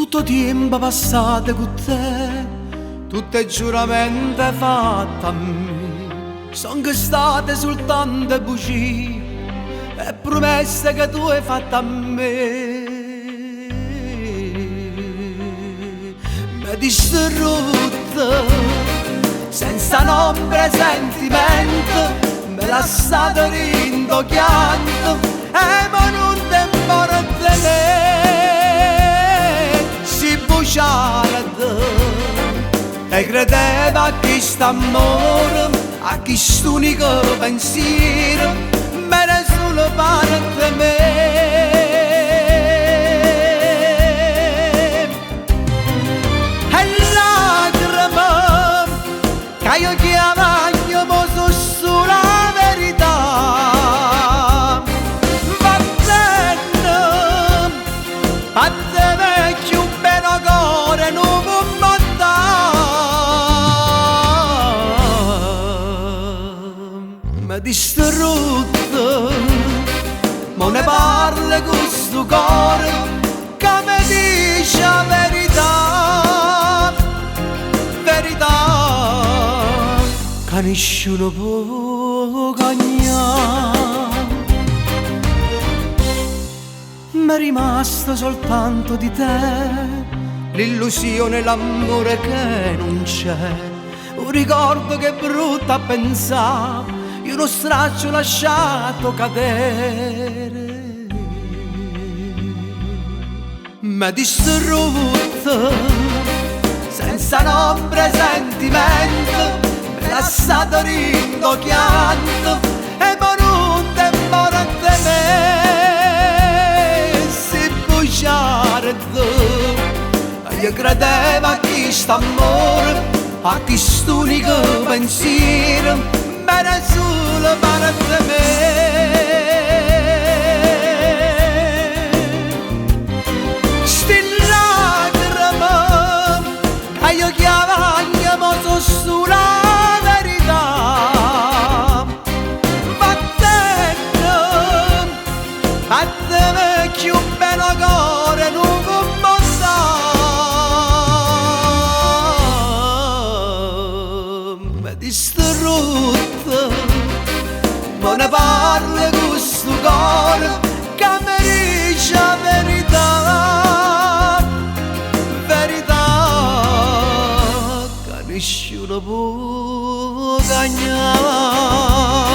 Tutto tempo passato con te, tutte giuramente fatte a me, sono state soltanto bugie e promesse che tu hai fatto a me. Mi distrutto senza nome e sentimento, me lasciato rindochiando e ma non tempo te me si buciardo e credeva a quest'amore, a quest'unico pensiero me ne solo parte me. E lacrime che io chiamaglio mo so sulla verità. Va bene, a te vecchio bene cuore non può mi distrutto, ma ne parla con sto cuore che mi dice la verità, verità che nessuno può cagnare. Mi è rimasto soltanto di te, l'illusione e l'amore che non c'è. Un ricordo che è brutto a pensare, io uno straccio lasciato cadere. Mi distrutto senza nome e sentimento, me lasciato rindochiando e ma non tempo te me si bugiardo. Io credevo a quest'amore, a quest'unico pensiero me ne solo parte me. Sti lacrime che io chiamaglio mo so sulla verità. Va bene, a te vecchio bene cuore non può distrutto, ma ne parla con sto cuore che mi dice la verità, verità che nessuno può cagnare.